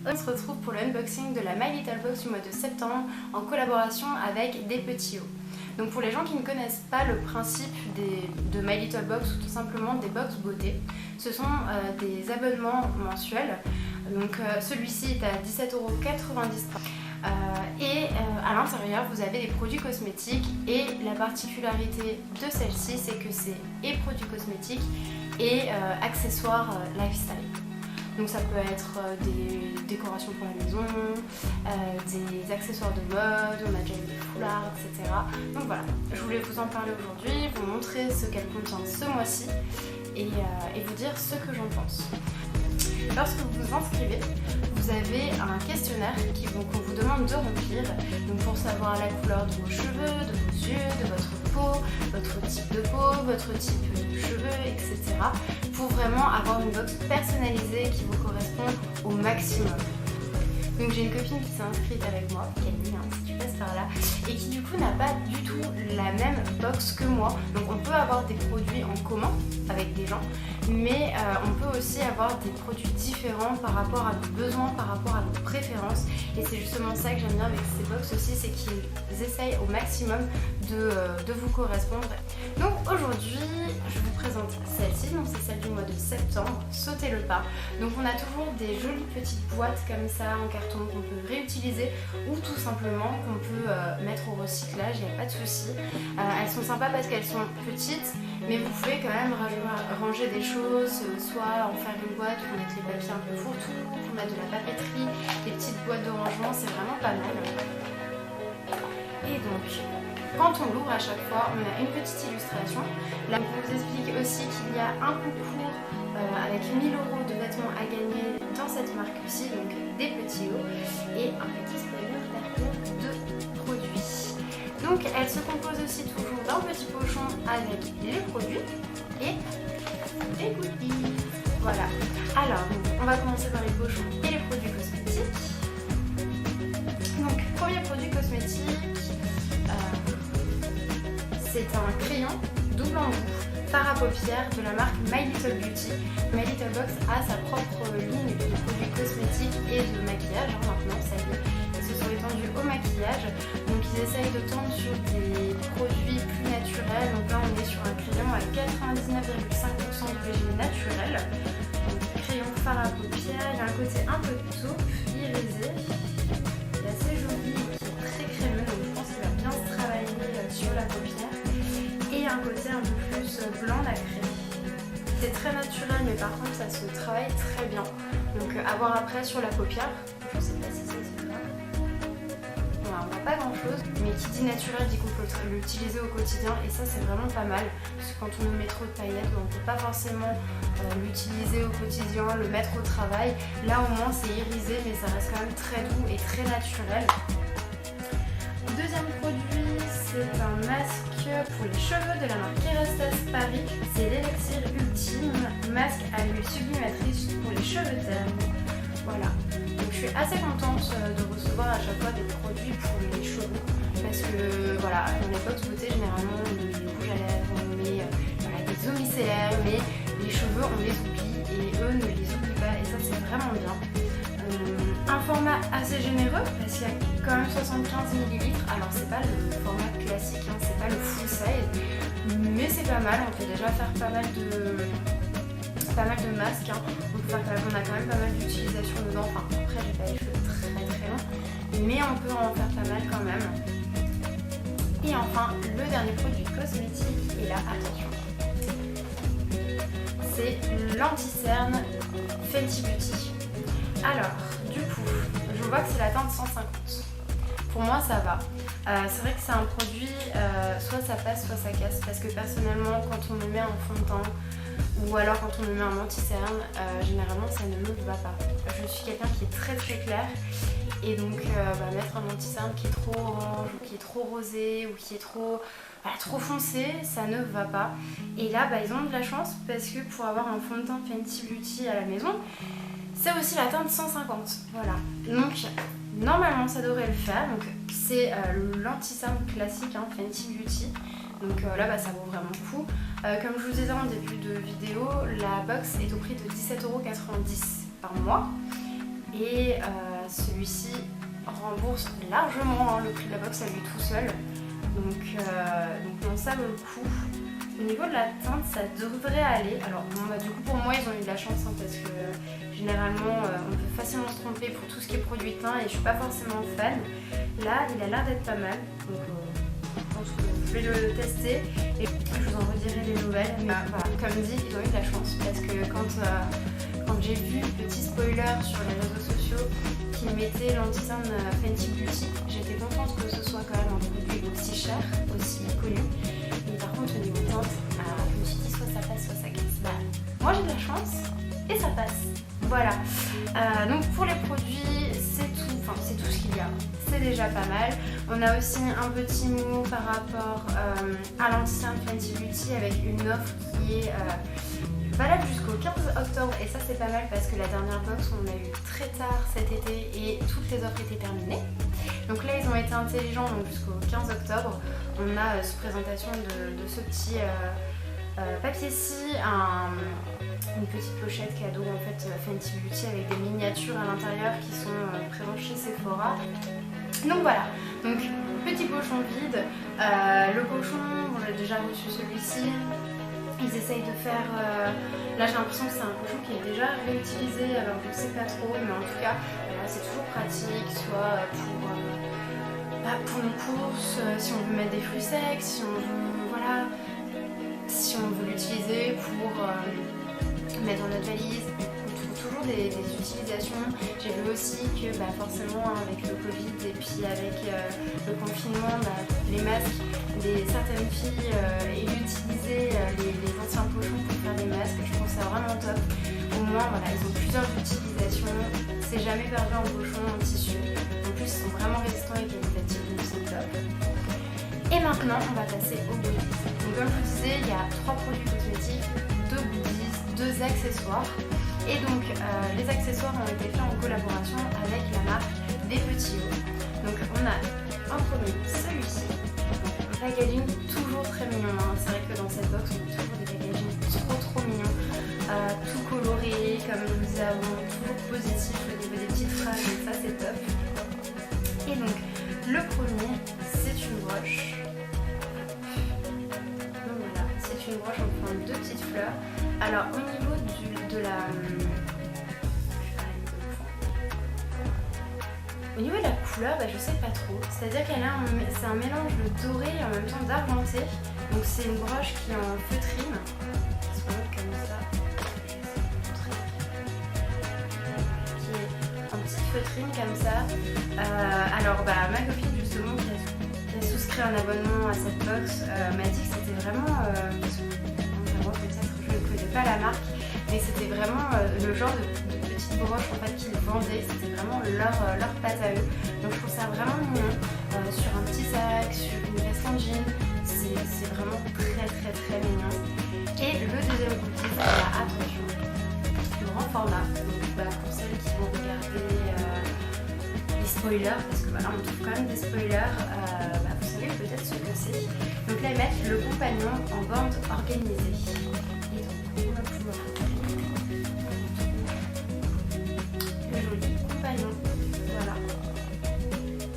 On se retrouve pour le unboxing de la My Little Box du mois de septembre en collaboration avec Des Petits Hauts. Donc pour les gens qui ne connaissent pas le principe de My Little Box ou tout simplement des box beauté, ce sont des abonnements mensuels. Donc celui-ci est à 17,90 €. Et à l'intérieur vous avez des produits cosmétiques et la particularité de celle-ci c'est que c'est et produits cosmétiques et accessoires lifestyle. Donc ça peut être des décorations pour la maison, des accessoires de mode, on a déjà eu des foulards, etc. Donc voilà, je voulais vous en parler aujourd'hui, vous montrer ce qu'elle contient ce mois-ci et vous dire ce que j'en pense. Lorsque vous vous inscrivez, vous avez un questionnaire qu'on vous demande de remplir, donc pour savoir la couleur de vos cheveux, de vos yeux, de votre peau, votre type de peau, votre type de cheveux, etc. pour vraiment avoir une box personnalisée qui vous correspond au maximum. Donc j'ai une copine qui s'est inscrite avec moi, Camille, si tu passes par là, et qui du coup n'a pas du tout la même box que moi. Donc on peut avoir des produits en commun avec des gens, mais on peut aussi avoir des produits différents par rapport à nos besoins, par rapport à nos préférences. Et c'est justement ça que j'aime bien avec ces box aussi, c'est qu'ils essayent au maximum de vous correspondre. Donc aujourd'hui, je vous présente celle-ci, donc c'est celle du mois de septembre, Sautez le pas. Donc on a toujours des jolies petites boîtes comme ça en carton qu'on peut réutiliser ou tout simplement qu'on peut mettre au recyclage, il n'y a pas de souci. Elles sont sympas parce qu'elles sont petites, mais vous pouvez quand même ranger des choses, soit en faire une boîte pour mettre les papiers un peu fourre-tout, pour mettre de la papeterie, des petites boîtes de rangement, c'est vraiment pas mal. Et donc, quand on l'ouvre à chaque fois, on a une petite illustration. Là, on vous explique aussi qu'il y a un concours avec 1 000 € de vêtements à gagner dans cette marque-ci, donc Des Petits Hauts, et un petit spoiler derrière de produits. Donc, elle se compose aussi toujours d'un petit pochon avec les produits et des goodies. Voilà. Alors, on va commencer par les pochons et les produits cosmétiques. Donc, premier produit cosmétique. C'est un crayon double embout fard à paupières de la marque My Little Beauty. My Little Box a sa propre ligne de produits cosmétiques et de maquillage. Maintenant, ça y est, ils se sont étendus au maquillage. Donc ils essayent de tendre sur des produits plus naturels. Donc là, on est sur un crayon à 99,5% d'origine naturelle. Donc crayon fard à paupières, il y a un côté un peu taupe, irisé. Il est assez joli, qui est très crémeux. Donc je pense qu'il va bien se travailler sur la paupière. Et un côté un peu plus blanc nacré. C'est très naturel mais par contre ça se travaille très bien. Donc à voir après sur la paupière. Je sais pas si ça se voit. Voilà, on voit pas grand chose. Mais qui dit naturel dit qu'on peut l'utiliser au quotidien et ça c'est vraiment pas mal. Parce que quand on nous met trop de paillettes, on peut pas forcément l'utiliser au quotidien, le mettre au travail. Là au moins c'est irisé mais ça reste quand même très doux et très naturel. Deuxième produit, c'est un masque pour les cheveux de la marque Kerastase Paris. C'est l'élixir ultime, masque à l'huile sublimatrice pour les cheveux ternes. Voilà. Donc je suis assez contente de recevoir à chaque fois des produits pour les cheveux. Parce que voilà, dans les box beauté, généralement on met des rouges à lèvres, on met des eaux micellaires, mais les cheveux on les oublie et eux ne les oublient pas et ça c'est vraiment bien. Un format assez généreux parce qu'il y a quand même 75 ml. Alors c'est pas le format classique, hein, c'est pas le full size, mais c'est pas mal. On peut déjà faire pas mal de masques. Hein. On a quand même pas mal d'utilisation dedans. Enfin après j'ai pas les cheveux très longs, mais on peut en faire pas mal quand même. Et enfin le dernier produit cosmétique. Et là attention, c'est l'anti-cerne Fenty Beauty. Alors, du coup, je vois que c'est la teinte 150. Pour moi, ça va. C'est vrai que c'est un produit, soit ça passe, soit ça casse. Parce que personnellement, quand on me met un fond de teint ou alors quand on me met un anti-cerne, généralement, ça ne me va pas. Je suis quelqu'un qui est très clair. Et donc, mettre un anti-cerne qui est trop orange ou qui est trop rosé ou qui est trop foncé, ça ne va pas. Et là, ils ont de la chance parce que pour avoir un fond de teint Fenty Beauty à la maison, c'est aussi la teinte 150, voilà. Donc normalement ça devrait le faire. Donc c'est l'anti-cerne classique, hein, Fenty Beauty. Donc là ça vaut vraiment le coup. Comme je vous disais en début de vidéo, la box est au prix de 17,90 € par mois. et celui-ci rembourse largement le prix de la box à lui tout seul. Donc non, ça vaut le coup. Au niveau de la teinte, ça devrait aller. Alors bon, du coup pour moi ils ont eu de la chance parce que généralement on peut facilement se tromper pour tout ce qui est produit teint et je suis pas forcément fan. Là il a l'air d'être pas mal. Donc je pense que je vais le tester et je vous en redirai des nouvelles. Mais voilà, comme dit, ils ont eu de la chance parce que quand j'ai vu petit spoiler sur les réseaux sociaux qui mettait l'anti-cerne Fenty Beauty, j'étais contente que ce soit quand même un produit aussi cher, aussi connu. Mais par contre au niveau teinte, je me suis dit soit ça passe, soit ça casse. Bah, moi j'ai de la chance et ça passe. Voilà. Donc pour les produits, c'est tout ce qu'il y a. C'est déjà pas mal. On a aussi un petit mot par rapport à l'anti-cerne Fenty Beauty avec une offre qui est valable jusqu'au 15 octobre et ça c'est pas mal parce que la dernière box on l'a eu très tard cet été et toutes les offres étaient terminées. Donc là ils ont été intelligents, donc jusqu'au 15 octobre on a sous présentation de ce petit papier-ci, une petite pochette cadeau en fait Fenty Beauty avec des miniatures à l'intérieur qui sont présentes chez Sephora. Donc voilà, donc petit pochon vide, le pochon, bon, j'ai déjà reçu celui-ci. Ils essayent de faire, là j'ai l'impression que c'est un pochon qui est déjà réutilisé, alors je ne sais pas trop, mais en tout cas c'est toujours pratique, soit pour nos courses, si on veut mettre des fruits secs, si on veut, voilà, si on veut l'utiliser pour mettre dans notre valise. On trouve toujours des utilisations. J'ai vu aussi que forcément avec le Covid et puis avec le confinement, les masques, certaines filles utilisaient les anciens pochons pour faire des masques. Je trouve ça vraiment top. Au moins voilà, ils ont plusieurs utilisations. C'est jamais perdu en pochon, en tissu. En plus ils sont vraiment résistants et qualitatifs, donc c'est top. Et maintenant on va passer aux goodies. Donc comme je vous disais, il y a 3 produits cosmétiques, 2 goodies, 2 accessoires. Et donc les accessoires ont été faits en collaboration avec la marque Des Petits Hauts. Donc on a en premier celui-ci. Un packaging toujours très mignon. Hein. C'est vrai que dans cette box on a toujours des packagings trop mignons. Tout coloré, comme je vous disais avant, toujours positif au niveau des petites phrases, donc ça c'est top. Et donc le premier c'est une broche. Donc voilà, c'est une broche en forme de petites fleurs. Alors au niveau au niveau de la couleur, je sais pas trop. C'est-à-dire c'est un mélange de doré et en même temps d'argenté. Donc c'est une broche qui est en feutrine. Qui se montre comme ça. Qui est en petite feutrine comme ça. Alors ma copine justement qui a souscrit un abonnement à cette box m'a dit que c'était vraiment... parce que moi peut-être je ne connais pas la marque. Mais c'était vraiment le genre de petites broches en fait qu'ils vendaient, c'était vraiment leur patte à eux. Donc je trouve ça vraiment mignon, sur un petit sac, sur une veste en jean, c'est vraiment très mignon. Et le deuxième goodies, c'est la attention, le grand format, donc pour celles qui vont regarder les spoilers, parce que voilà on trouve quand même des spoilers, vous savez peut-être ce que c'est. Donc là ils mettent le compagnon en bande organisée. Et donc on va pouvoir voilà,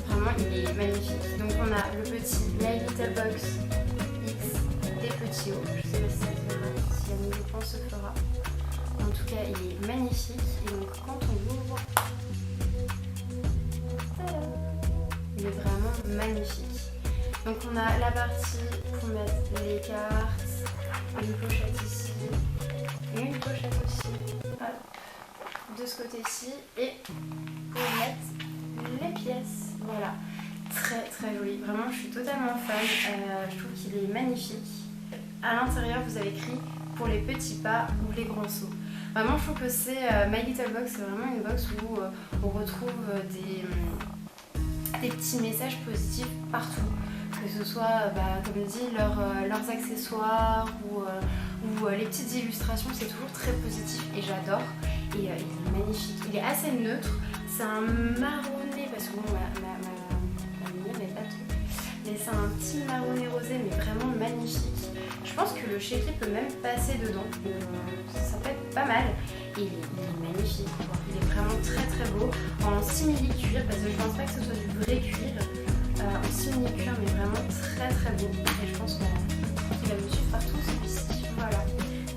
vraiment il est magnifique. Donc on a le petit My Little Box X Des Petits Hauts, je sais pas si ça se verra, si la mise au point se fera. En tout cas il est magnifique et donc quand on l'ouvre, il est vraiment magnifique. Donc on a la partie pour mettre les cartes, une pochette ici et une pochette aussi. Hop. De ce côté-ci et pour mettre les pièces. Voilà, très joli. Vraiment, je suis totalement fan. Je trouve qu'il est magnifique. À l'intérieur, vous avez écrit pour les petits pas ou les grands sauts. Vraiment, je trouve que c'est My Little Box, c'est vraiment une box où on retrouve des petits messages positifs partout. Que ce soit, comme dit, leurs accessoires ou les petites illustrations, c'est toujours très positif et j'adore. Et il est magnifique. Il est assez neutre. C'est un marronné parce que bon, ma lumière n'est pas trop. mais c'est un petit marronné rosé mais vraiment magnifique. Je pense que le chéquier peut même passer dedans, ça peut être pas mal. Et il est magnifique, il est vraiment très beau, en simili-cuir, parce que je pense pas que ce soit du vrai cuir, en simili-cuir mais vraiment très beau. Et je pense qu'il va me suivre partout celui-ci, voilà.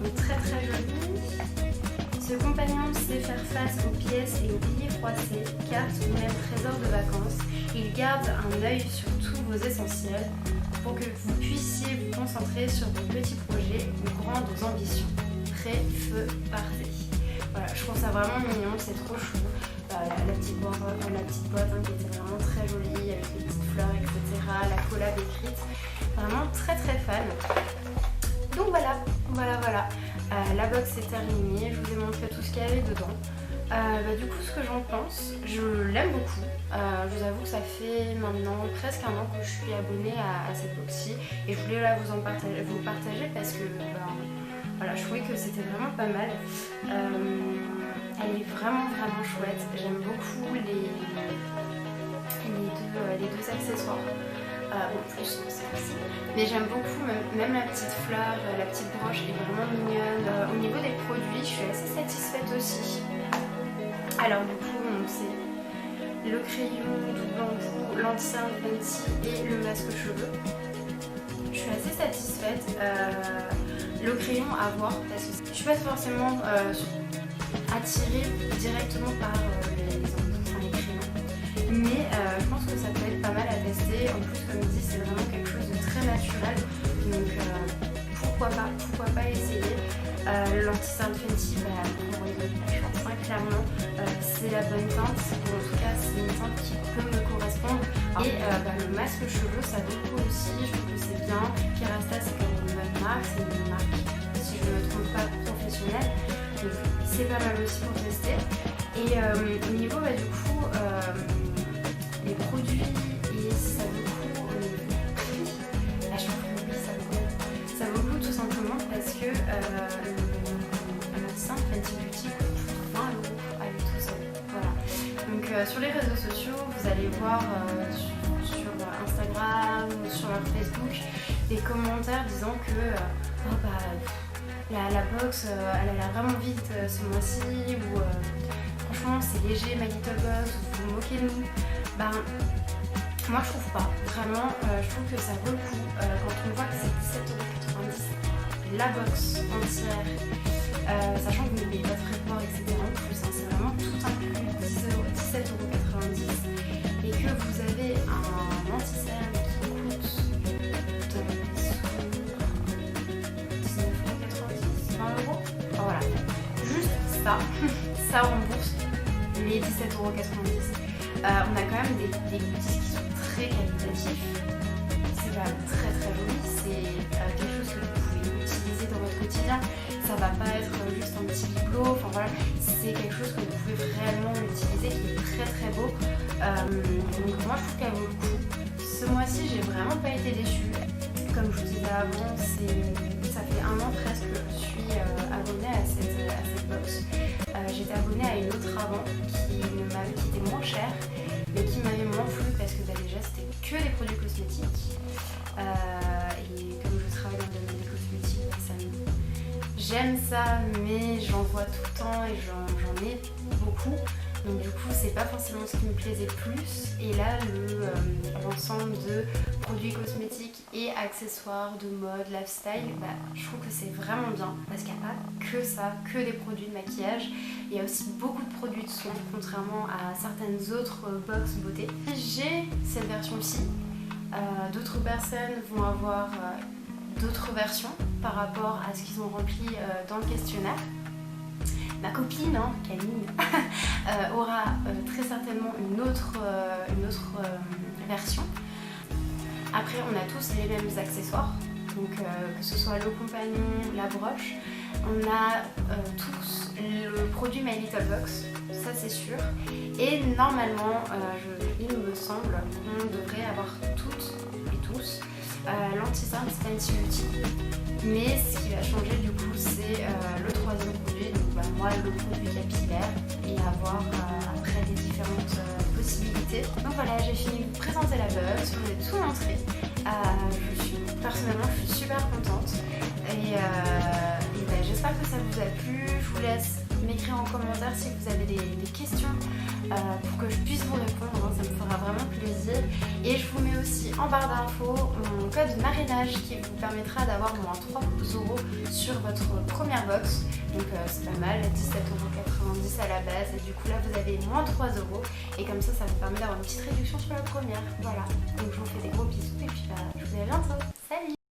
Donc très joli. Ce compagnon sait faire face aux pièces et aux billets froissés, cartes ou même trésors de vacances. Il garde un œil sur tous vos essentiels pour que vous puissiez vous concentrer sur vos petits projets ou grandes ambitions. Prêt, feu, partez. Voilà, je trouve ça vraiment mignon, c'est trop chou. La petite boîte hein, qui était vraiment très jolie avec les petites fleurs, etc. La collab écrite. Vraiment très fan. Donc voilà. La box est terminée, je vous ai montré tout ce qu'il y avait dedans. Du coup, ce que j'en pense, je l'aime beaucoup. Je vous avoue que ça fait maintenant presque un an que je suis abonnée à cette box-ci et je voulais vous partager parce que voilà, je trouvais que c'était vraiment pas mal. Elle est vraiment chouette. J'aime beaucoup les deux accessoires. Plus c'est aussi. Mais j'aime beaucoup même la petite fleur, la petite broche est vraiment mignonne. Au niveau des produits, je suis assez satisfaite aussi. Alors du coup, c'est le crayon tout bambou, l'anti-cerne Fenty et le masque cheveux. Je suis assez satisfaite. Le crayon à voir parce que je suis pas forcément attirée directement par les crayons. Mais je pense que ça peut être pas mal à tester. En plus, comme dit, c'est vraiment quelque chose de très naturel. Donc pourquoi pas essayer. L'anti-cerne Fenty, je pense clairement, c'est la bonne teinte. En tout cas, c'est une teinte qui peut me correspondre. Et le masque cheveux, ça vaut le coup aussi. Je trouve que c'est bien. Kerastase, c'est quand même une bonne marque. C'est une marque, si je ne me trompe pas, professionnelle. Donc c'est pas mal aussi pour tester. Et au niveau du coup les produits et ça vaut le coup je trouve que oui, ça vaut le coup tout simplement parce que l'anti-cerne Fenty Beauty coûte 20 € à lui tout seul. Voilà. Donc sur les réseaux sociaux, vous allez voir sur Instagram ou sur leur Facebook des commentaires disant que la box elle a l'air vraiment vite ce mois-ci ou franchement c'est léger My Little Box, vous vous moquez de nous. Moi je trouve pas, vraiment je trouve que ça vaut le coup quand on voit que c'est 17,90 € la box entière, sachant que vous n'avez pas de frais de port etc. en plus, hein, c'est vraiment tout inclus 17,90 € et que vous avez un anti-cerne qui coûte 19,90 €, 20 €. Enfin, voilà, juste ça rembourse les 17,90 €. On a quand même des goodies qui sont très qualitatifs. C'est quand même très joli. C'est quelque chose que vous pouvez utiliser dans votre quotidien. Ça va pas être juste un petit bibelot. Enfin voilà, c'est quelque chose que vous pouvez réellement utiliser qui est très beau. Donc moi je trouve qu'elle vaut le coup. Ce mois-ci, j'ai vraiment pas été déçue. Comme je vous disais avant, ça fait un an presque que je suis abonnée à cette box. J'étais abonnée à une autre avant qui était moins chère mais qui m'avait moins plu parce que déjà c'était que des produits cosmétiques et comme je travaille dans le domaine des cosmétiques, j'aime ça mais j'en vois tout le temps et j'en ai beaucoup. Donc du coup c'est pas forcément ce qui me plaisait le plus et là l'ensemble de produits cosmétiques et accessoires de mode, lifestyle, je trouve que c'est vraiment bien parce qu'il n'y a pas que ça, que des produits de maquillage. Il y a aussi beaucoup de produits de soins contrairement à certaines autres box beauté. J'ai cette version-ci, d'autres personnes vont avoir d'autres versions par rapport à ce qu'ils ont rempli dans le questionnaire. Ma copine, Camille, aura très certainement une autre version. Après, on a tous les mêmes accessoires, donc que ce soit le compagnon, la broche. On a tous le produit My Little Box, ça c'est sûr. Et normalement, il me semble qu'on devrait avoir toutes et tous l'anti-cerne Fenty Beauty. Mais ce qui va changer du coup, c'est le troisième produit, donc moi le produit capillaire et avoir après les différentes possibilités. Donc voilà, j'ai fini de vous présenter la box, je vous ai tout montré. Personnellement, je suis super contente et ben, j'espère que ça vous a plu. Je vous laisse m'écrire en commentaire si vous avez des questions pour que je puisse vous répondre, hein, ça me fera vraiment plaisir. Et je vous mets aussi en barre d'infos mon code marinage qui vous permettra d'avoir moins 3 € sur votre première box. Donc c'est pas mal, 17,90 € à la base et du coup là vous avez moins 3 € et comme ça vous permet d'avoir une petite réduction sur la première. Voilà, donc je vous fais des gros bisous et puis je vous dis à bientôt. Salut!